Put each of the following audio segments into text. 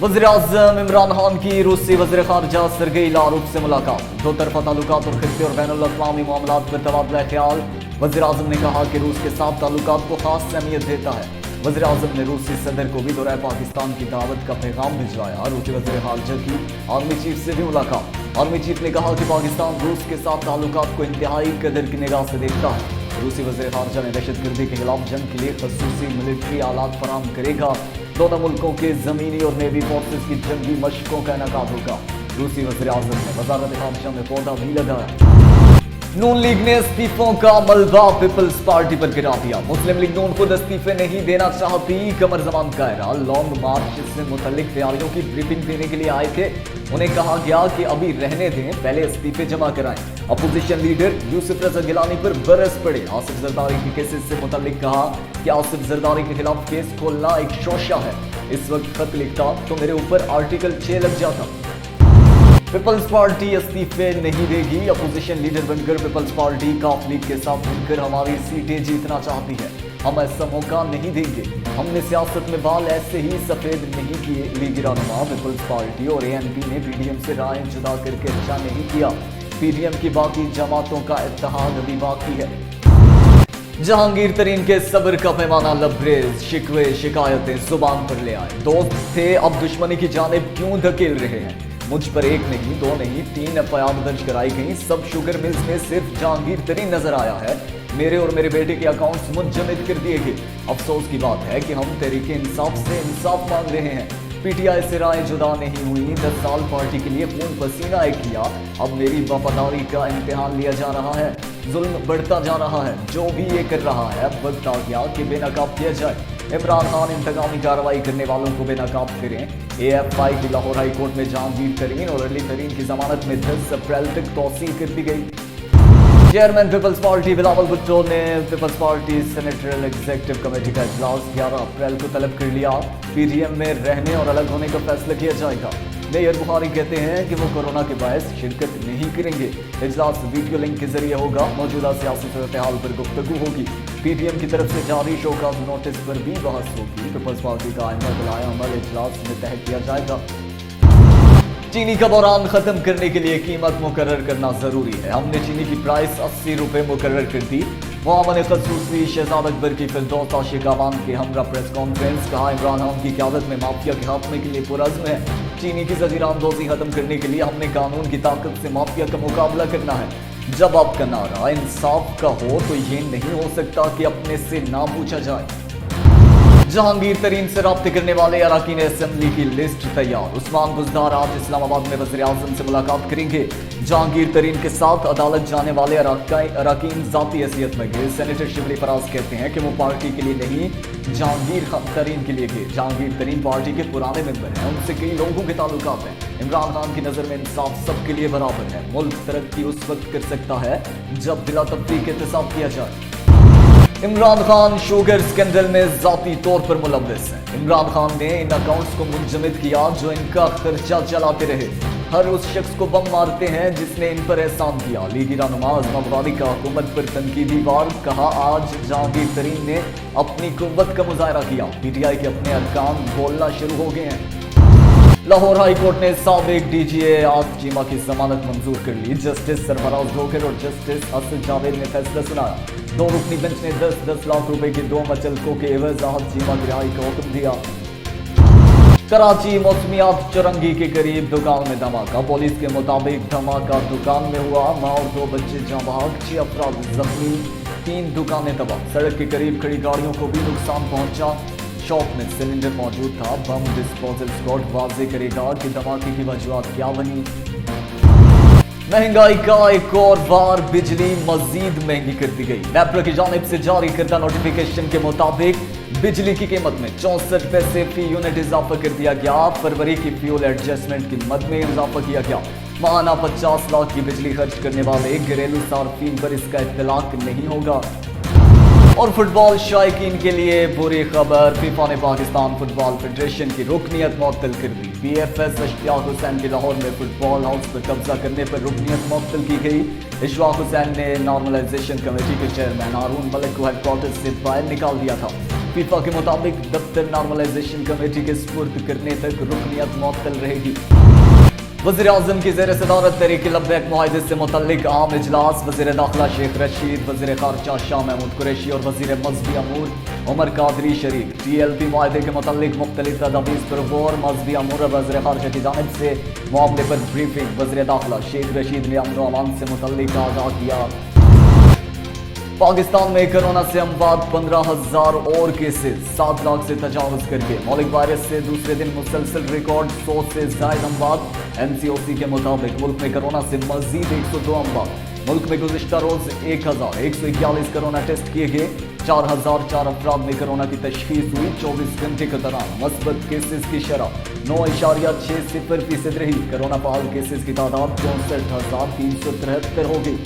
वज़ीर-ए-आज़म इमरान खान की रूसी वज़ीर ख़ारजा सरगेई लारोफ से मुलाकात। दो तरफ़ा ताल्लुकात और खित्ते और बैनुल-अक़वामी मामलात पर तबादला ख़्याल। वज़ीर-ए-आज़म ने कहा कि रूस के साथ ताल्लुकात को ख़ास अहमियत देता है। वज़ीर-ए-आज़म ने रूसी सदर को भी दौरे पाकिस्तान की दावत का पैगाम भिजवाया। रूसी वज़ीर ख़ारजा की आर्मी चीफ से भी मुलाकात। आर्मी चीफ ने कहा कि पाकिस्तान रूस के साथ ताल्लुकात को इंतहाई कदर की निगाह से देखता है। रूसी वज़ीर ख़ारजा ने दहशतगर्दी के खिलाफ जंग के लिए खसूसी मिलिट्री आलात फराहम करेगा। दोनों मुल्कों के ज़मीनी और नेवी फोर्सेस की जंगी मशकों का इनेकाद होगा। रूसी वज़ीर-ए-आज़म ने वज़ारत ख़ारजा में पौधा भी लगाया। नून लीग ने इस्तीफों का मलबा पीपल्स पार्टी पर गिरा दिया। मुस्लिम लीग नून खुद इस्तीफे नहीं देना चाहती। कमर जमान कायरा लॉन्ग मार्च से मुतल्लिक तैयारियों की ब्रीफिंग देने के लिए आए थे। उन्हें कहा गया कि अभी रहने दें, पहले इस्तीफे जमा कराएं। अपोजिशन लीडर यूसुफ रज़ा गिलानी पर बरस पड़े। आसिफ जरदारी के केसेस से मुतल्लिक कहा कि आसिफ जरदारी के खिलाफ केस खोलना एक शोशा है। इस वक्त खत लिखता तो मेरे ऊपर आर्टिकल 6 लग जाता। पीपल्स पार्टी इस्तीफे नहीं देगी। अपोजिशन लीडर बनकर पीपल्स पार्टी काफ लीग के साथ मिलकर हमारी सीटें जीतना चाहती है। हम ऐसा मौका नहीं देंगे। हमने सियासत में बाल ऐसे ही सफेद नहीं किए। लीगी रहनुमा पीपल्स पार्टी और ANP ने PDM से राय जुदा करके अच्छा नहीं किया। PDM की बाकी जमातों का इत्तेहाद अभी बाकी है। जहांगीर तरीन के सब्र का पैमाना लबरेज। शिकवे शिकायतें जुबान पर ले आए। दोस्त थे अब दुश्मनी की जानिब क्यों धकेल रहे हैं। मुझ पर 1 नहीं 2 नहीं 3 FIR दर्ज कराई गई। सब शुगर मिल्स में सिर्फ जहांगीर तरीन नजर आया है। मेरे और मेरे बेटे के अकाउंट्स मुंजमद कर दिए गए। अफसोस की बात है कि हम तहरीके इंसाफ से इंसाफ मांग रहे हैं। PTI से राय जुदा नहीं हुई। 10 साल पार्टी के लिए खून पसीना किया। अब मेरी वफादारी का इम्तिहान लिया जा रहा है। जुल्म बढ़ता जा रहा है। जो भी ये कर रहा है अब वक्त आ गया कि बेनकाब किया जाए। इमरान खान इंतकामी कार्रवाई करने वालों को बेनकाब करें। AFI की लाहौर हाई कोर्ट में जहांगीर तरीन और अली तरीन की जमानत में 10 अप्रैल तक तौसील कर दी गई। चेयरमैन पीपल्स पार्टी बिलावल भुट्टो ने Peoples Party central executive committee का इजलास 11 अप्रैल को तलब कर लिया। PDM में रहने और अलग होने का फैसला किया जाएगा। मेयर बुखारी कहते हैं कि वो कोरोना के बायस शिरकत नहीं करेंगे। इजलास वीडियो लिंक के जरिए होगा। मौजूदा सियासी सूरत-ए-हाल पर गुफ्तगू होगी। PDM की तरफ से जारी शोकाज नोटिस पर भी बहस होगी। पीपल्स पार्टी का आइंदा बुलाया अमल इजलास में तय किया जाएगा। चीनी का बहरान खत्म करने के लिए कीमत मुकर्रर करना जरूरी है। हमने चीनी की प्राइस 80 रुपए मुकर्रर कर दी। मुआवन खसूसी शहजाद अकबर की फिरदौस आशिक आवाम के हमरा प्रेस कॉन्फ्रेंस। कहा इमरान खान की क़यादत में माफिया के खात्मे के लिए पुरज़्म है। चीनी की ज़जीरानदोज़ी खत्म करने के लिए हमने कानून की ताकत से माफिया का मुकाबला करना है। जब आपका नारा इंसाफ का हो तो ये नहीं हो सकता कि अपने से ना पूछा जाए। जहांगीर तरीन से राब्ते करने वाले अराकीन असेंबली की लिस्ट तैयार। उस्मान बुज़दार आज इस्लामाबाद में वज़ीर-ए-आज़म से मुलाकात करेंगे। जहांगीर तरीन के साथ अदालत जाने वाले अराकीन ज़ाती हैसियत में गए। सेनेटर शिबली फराज कहते हैं कि वो पार्टी के लिए नहीं जहांगीर तरीन के लिए गए। जहांगीर तरीन पार्टी के पुराने मेंबर हैं। उनसे कई लोगों के ताल्लुकात हैं। इमरान खान की नज़र में इंसाफ सबके लिए बराबर है। मुल्क तरक्की उस वक्त कर सकता है जब बिला तफरीक एहतसाब किया जाए। इमरान खान शुगर स्कैंडल में ज़ाती तौर पर मुलव्वस हैं। इमरान खान ने इन अकाउंट्स को मुंजमद किया जो इनका खर्चा चलाते रहे। हर उस शख्स को बम मारते हैं जिसने इन पर एहसान किया। लीगी रहनुमा आज़म अब्बादी का हुकूमत पर तनकीदी वार। कहा आज जहांगीर तरीन ने अपनी कुव्वत का मुजाहरा किया। PTI के अपने अरकान बोलना शुरू हो गए हैं। लाहौर हाई कोर्ट ने साबिक DGA आसिफ चीमा की जमानत मंजूर कर ली। जस्टिस सरफराज ढोकर और जस्टिस असद जावेद ने फैसला सुनाया। 2 रुकनी बेंच ने 10-10 लाख रुपए के 2 मचलकों के एवज आसिफ चीमा की रिहाई का हुक्म दिया। कराची मौसमियात चौरंगी के करीब दुकान में धमाका। पुलिस के मुताबिक धमाका दुकान में हुआ। मां और 2 बच्चे जाँ बहक, 6 अफराद जख्मी, 3 दुकानें तबाह। सड़क के करीब खड़ी गाड़ियों को भी नुकसान पहुंचा। शॉप में सिलेंडर मौजूद था। बम डिस्पोजल स्क्वाड वाजे करेगा कि धमाके की वजूहत क्या बनी। महंगाई का एक और बार बिजली मजीद महंगी कर दी गई। नेपरा की जानिब से जारी करदा नोटिफिकेशन के मुताबिक बिजली की कीमत में 64 पैसे फी यूनिट इजाफा कर दिया गया। फरवरी की फ्यूल एडजस्टमेंट की मद में इजाफा किया गया। माहाना 50 लाख की बिजली खर्च करने वाले घरेलू सार्फिन पर इसका इत्तलाक नहीं होगा। और फुटबॉल शायकीन के लिए बुरी खबर। फीफा ने पाकिस्तान फुटबॉल फेडरेशन की रुकनियत मुअत्तल कर दी। BFS इश्तियाक हुसैन की लाहौर में फुटबॉल हाउस पर कब्जा करने पर रुकनियत मुअत्तल की गई। इश्तियाक हुसैन ने नॉर्मलाइजेशन कमेटी के चेयरमैन हारून मलिक को हेडक्वार्टर से बाहर निकाल दिया था। फीफा के मुताबिक दफ्तर नॉर्मलाइजेशन कमेटी के सुपुर्द करने तक रुकनियत मुअत्तल रहेगी। वज़ीर-ए-आज़म की ज़ेर सदारत तहरीक लब्बैक मुआहदे से मुतल्लिक आम इजलास वज़ीर दाखिला शेख रशीद, वज़ीर ख़ारजा शाह महमूद कुरैशी और वज़ीर मज़हबी अमूर उमर कादरी शरीक। TLP मुआहदे के मुतल्लिक मुख्तलिफ तदाबीर पर गौर, मज़हबी अमूर वज़ीर ख़ारजा की जानिब से मामले पर ब्रीफिंग। वज़ीर दाखिला शेख रशीद ने अमन व अमान से मुतल्लिक आगाह किया। पाकिस्तान में कोरोना से अमवात 15,000 और केसेस 7 लाख से तजावज़ करके मौलिक वायरस से दूसरे दिन मुसलसल रिकॉर्ड 100 से ज़ायद अमवात। MCOC के मुताबिक मुल्क में कोरोना से मजीद 102 अमवात। मुल्क में गुज़िश्ता रोज़ 1141 कोरोना टेस्ट किए गए। 4004 अफराद में कोरोना की तशख़ीस हुई। 24 घंटे के दौरान मस्बत केसेस की शरह 9.60% रही। कोरोना फाल केसेस की तादाद 64,373 हो गई।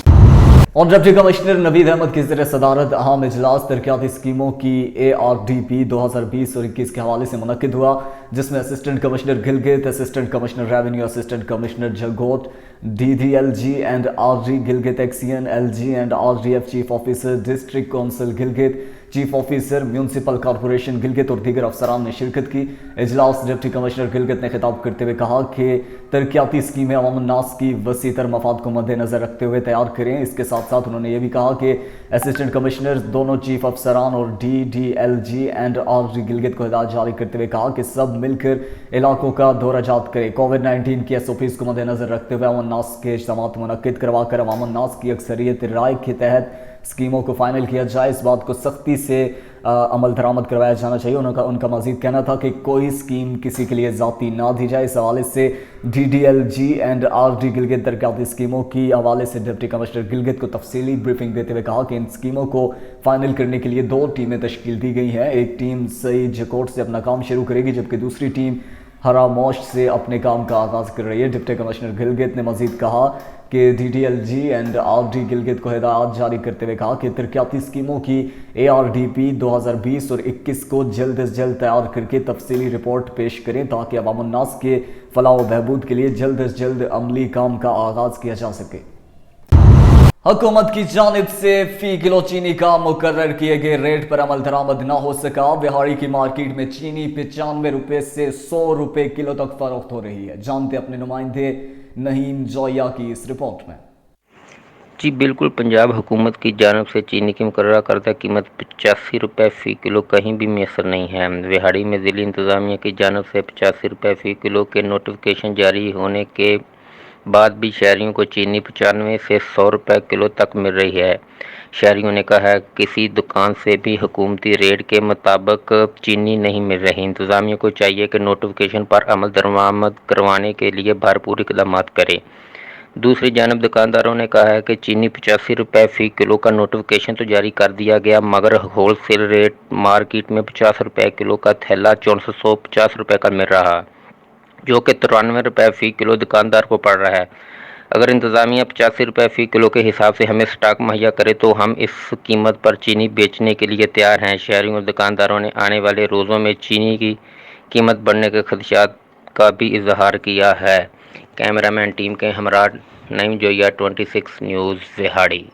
और डिप्टी कमिश्नर नवीद अहमद की ज़ेर सदारत अहम इजलास तरक्याती स्कीमों की ARDP 2020 और 21 के हवाले से मुनक्किद हुआ, जिसमें assistant commissioner Gilgit, assistant commissioner revenue, assistant commissioner Jalgot, DDLG and RD Gilgit XEN, LG and RDF chief officer, district council Gilgit, chief officer municipal corporation Gilgit और दीगर अफसरान ने शिरकत की। इजलास डिप्टी कमिश्नर गिलगित ने खिताब करते हुए कहा कि तरक्याती स्कीमें अवाम नास की वसी तर मफाद को मद्देनजर रखते हुए तैयार करें। इसके साथ साथ उन्होंने ये भी कहा कि असिस्टेंट कमिश्नर दोनों चीफ अफसरान और DDLG एंड RD गिलगित को हिदायत जारी करते हुए कहा कि सब मिलकर इलाकों का दौरा जात करें। कोविड-19 की SOPs को मद्देनजर रखते हुए अवाम नास के इज्तिमात मुनक्किद करवाकर अवाम नास की अक्सरियत राय के तहत स्कीमों को फाइनल किया जाए। इस बात को सख्ती से अमल दरामद करवाया जाना चाहिए। उनका मजीद कहना था कि कोई स्कीम किसी के लिए ज़ाती ना दी जाए। इस हवाले से DDLG एंड RD गिलगित तरक्याती स्कीमों की हवाले से डिप्टी कमिश्नर गिलगित को तफसीली ब्रीफिंग देते हुए कहा कि इन स्कीमों को फाइनल करने के लिए 2 टीमें तश्कील दी गई हैं। एक टीम सईद जकोट से अपना काम शुरू करेगी, जबकि दूसरी टीम हरामोश से अपने काम का आगाज़ कर रही है। डिप्टी कमिश्नर गिलगित ने मजीद कहा कि DDLG एंड RD गिलगित को हिदायत जारी करते हुए कहा कि तरक्याती स्कीमों की ARDP 2020 और 21 को जल्द अज जल्द तैयार करके तफसीली रिपोर्ट पेश करें, ताकि अवाम उन्नास के फलाह व बहबूद के लिए जल्द अज जल्द अमली काम का आगाज़ किया जा सके। हुकूमत की जानिब से फी किलो चीनी का मुकर्रर किए गए रेट पर अमल दरामद न हो सका। बिहाड़ी की मार्केट में चीनी 95 रुपये से 100 रुपये किलो तक फरोख्त हो रही है। जानते अपने नुमाइंदे नहीम जोया की इस रिपोर्ट में। जी बिल्कुल, पंजाब हुकूमत की जानिब से चीनी की मुकर्रर करदा कीमत 85 रुपये फ़ी किलो कहीं भी मैसर नहीं है। बिहाड़ी में ज़िली इंतज़ामिया की जानिब से 85 रुपये फ़ी किलो के नोटिफिकेशन जारी होने के बाद भी शहरियों को चीनी 95 से 100 रुपये किलो तक मिल रही है। शहरियों ने कहा है किसी दुकान से भी हुकूमती रेट के मुताबिक चीनी नहीं मिल रही। इंतज़ामिया को चाहिए कि नोटिफिकेशन पर अमल दरामद करवाने के लिए भरपूर इक़दाम करे। दूसरी जानब दुकानदारों ने कहा है कि चीनी 85 रुपये फ़ी किलो का नोटिफिकेशन तो जारी कर दिया गया, मगर होल सेल रेट मार्केट में 50 रुपये किलो का थैला 450 रुपये का मिल रहा, जो कि 93 रुपये फ़ी किलो दुकानदार को पड़ रहा है। अगर इंतज़ामिया 85 रुपये फ़ी किलो के हिसाब से हमें स्टॉक मुहैया करे तो हम इस कीमत पर चीनी बेचने के लिए तैयार हैं। शहरियों और दुकानदारों ने आने वाले रोज़ों में चीनी की कीमत बढ़ने के खदशात का भी इजहार किया है। कैमरामैन टीम के हमरा नईम जोया 26 न्यूज़ बिहाड़ी।